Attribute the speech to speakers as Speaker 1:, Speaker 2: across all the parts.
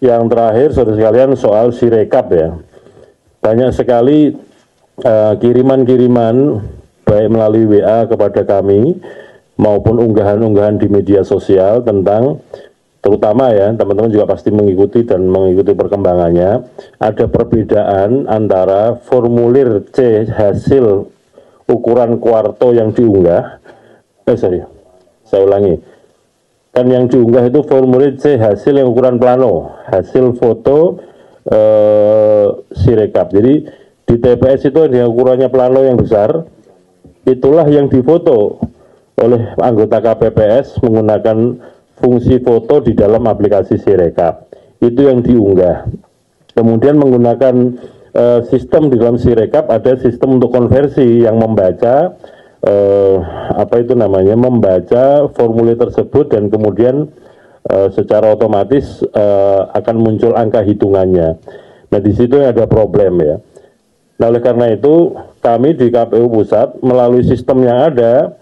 Speaker 1: Yang terakhir, saudara sekalian, soal Sirekap ya. Banyak sekali kiriman-kiriman baik melalui WA kepada kami maupun unggahan-unggahan di media sosial tentang, terutama ya, teman-teman juga pasti mengikuti dan mengikuti perkembangannya, ada perbedaan antara formulir C hasil ukuran kuarto yang diunggah, saya ulangi, kan yang diunggah itu formulir C hasil yang ukuran plano, hasil foto Sirekap. Jadi di TPS itu ada ukurannya plano yang besar, itulah yang difoto oleh anggota KPPS menggunakan fungsi foto di dalam aplikasi Sirekap. Itu yang diunggah. Kemudian menggunakan sistem di dalam Sirekap, ada sistem untuk konversi yang membaca membaca formulir tersebut dan kemudian secara otomatis akan muncul angka hitungannya. Nah, di situ ada problem ya. Nah, oleh karena itu kami di KPU Pusat melalui sistem yang ada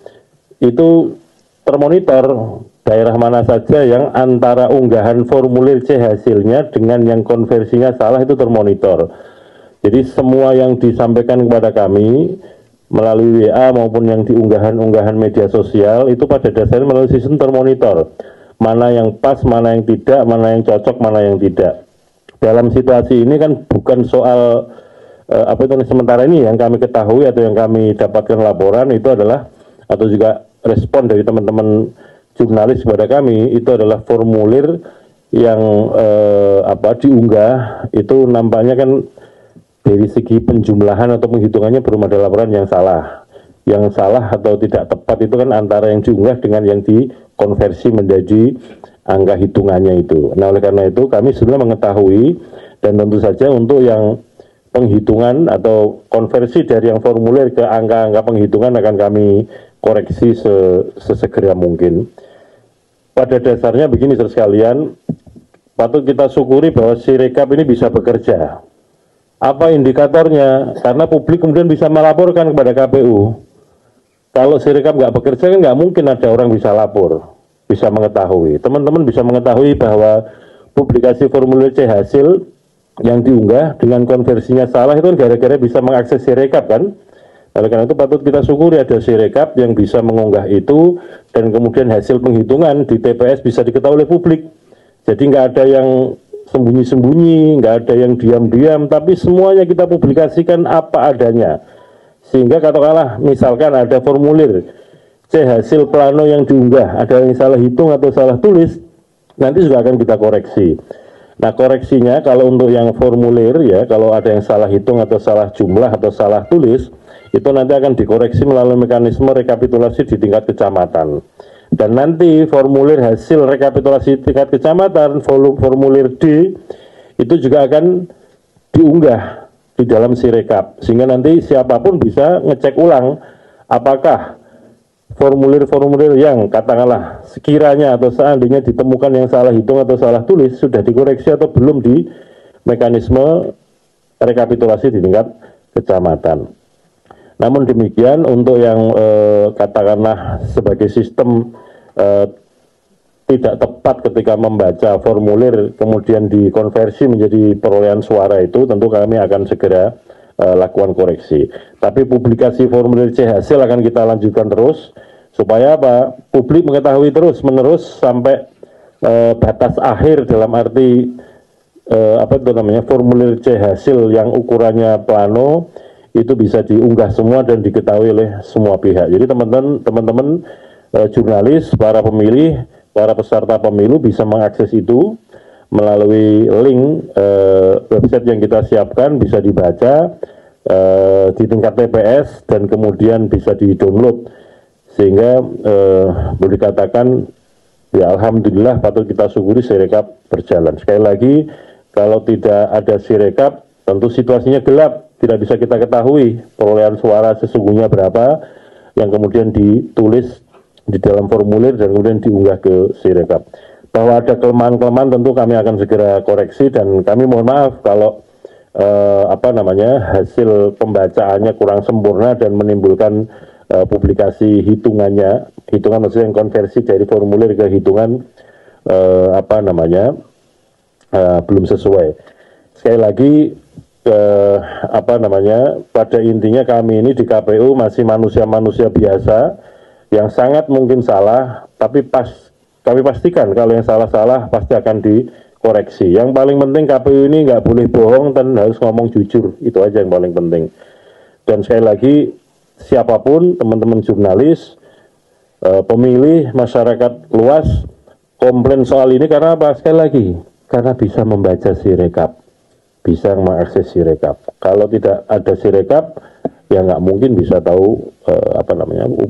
Speaker 1: itu termonitor daerah mana saja yang antara unggahan formulir C hasilnya dengan yang konversinya salah, itu termonitor. Jadi semua yang disampaikan kepada kami melalui WA maupun yang diunggahan-unggahan media sosial itu pada dasarnya melalui sistem termonitor. Mana yang pas, mana yang tidak, mana yang cocok, mana yang tidak. Dalam situasi ini kan bukan soal sementara ini yang kami ketahui atau yang kami dapatkan laporan itu adalah, atau juga respon dari teman-teman jurnalis kepada kami, itu adalah formulir yang diunggah itu nampaknya kan dari segi penjumlahan atau penghitungannya belum ada laporan yang salah. Yang salah atau tidak tepat itu kan antara yang diunggah dengan yang dikonversi menjadi angka hitungannya itu. Nah, oleh karena itu kami sebenarnya mengetahui, dan tentu saja untuk yang penghitungan atau konversi dari yang formulir ke angka-angka penghitungan akan kami koreksi sesegera mungkin. Pada dasarnya begini saudara sekalian, patut kita syukuri bahwa Sirekap ini bisa bekerja. Apa indikatornya? Karena publik kemudian bisa melaporkan kepada KPU. Kalau Sirekap nggak bekerja kan nggak mungkin ada orang bisa lapor, bisa mengetahui. Teman-teman bisa mengetahui bahwa publikasi formulir C hasil yang diunggah dengan konversinya salah itu kan gara-gara bisa mengakses Sirekap kan. Oleh karena itu patut kita syukuri ada Sirekap yang bisa mengunggah itu, dan kemudian hasil penghitungan di TPS bisa diketahui oleh publik. Jadi nggak ada yang sembunyi-sembunyi, nggak ada yang diam-diam, tapi semuanya kita publikasikan apa adanya. Sehingga katakanlah misalkan ada formulir C hasil plano yang diunggah, ada yang salah hitung atau salah tulis, nanti juga akan kita koreksi. Nah, koreksinya kalau untuk yang formulir ya, kalau ada yang salah hitung atau salah jumlah atau salah tulis, itu nanti akan dikoreksi melalui mekanisme rekapitulasi di tingkat kecamatan. Dan nanti formulir hasil rekapitulasi tingkat kecamatan, formulir D, itu juga akan diunggah di dalam Sirekap. Sehingga nanti siapapun bisa ngecek ulang apakah formulir-formulir yang katakanlah sekiranya atau seandainya ditemukan yang salah hitung atau salah tulis sudah dikoreksi atau belum di mekanisme rekapitulasi di tingkat kecamatan. Namun demikian untuk yang katakanlah sebagai sistem tidak tepat ketika membaca formulir kemudian dikonversi menjadi perolehan suara, itu tentu kami akan segera lakukan koreksi. Tapi publikasi formulir C hasil akan kita lanjutkan terus supaya apa? Publik mengetahui terus menerus sampai batas akhir, dalam arti formulir C hasil yang ukurannya plano itu bisa diunggah semua dan diketahui oleh semua pihak. Jadi teman-teman jurnalis, para pemilih, para peserta pemilu bisa mengakses itu melalui link website yang kita siapkan, bisa dibaca di tingkat TPS dan kemudian bisa di-download, sehingga boleh dikatakan ya alhamdulillah patut kita syukuri Sirekap berjalan. Sekali lagi, kalau tidak ada Sirekap tentu situasinya gelap, tidak bisa kita ketahui perolehan suara sesungguhnya berapa yang kemudian ditulis di dalam formulir dan kemudian diunggah ke Sirekap. Bahwa ada kelemahan-kelemahan tentu kami akan segera koreksi, dan kami mohon maaf kalau hasil pembacaannya kurang sempurna dan menimbulkan publikasi hitungan maksudnya yang konversi dari formulir ke hitungan belum sesuai. Sekali lagi pada intinya kami ini di KPU masih manusia-manusia biasa yang sangat mungkin salah, tapi kami pastikan kalau yang salah-salah pasti akan dikoreksi. Yang paling penting KPU ini nggak boleh bohong dan harus ngomong jujur, itu aja yang paling penting. Dan sekali lagi, siapapun teman-teman jurnalis, pemilih, masyarakat luas, komplain soal ini karena apa? Sekali lagi, karena bisa membaca Sirekap, bisa mengakses Sirekap. Kalau tidak ada Sirekap, ya nggak mungkin bisa tahu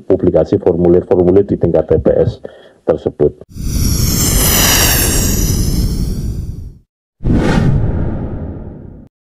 Speaker 1: publikasi formulir-formulir di tingkat TPS tersebut.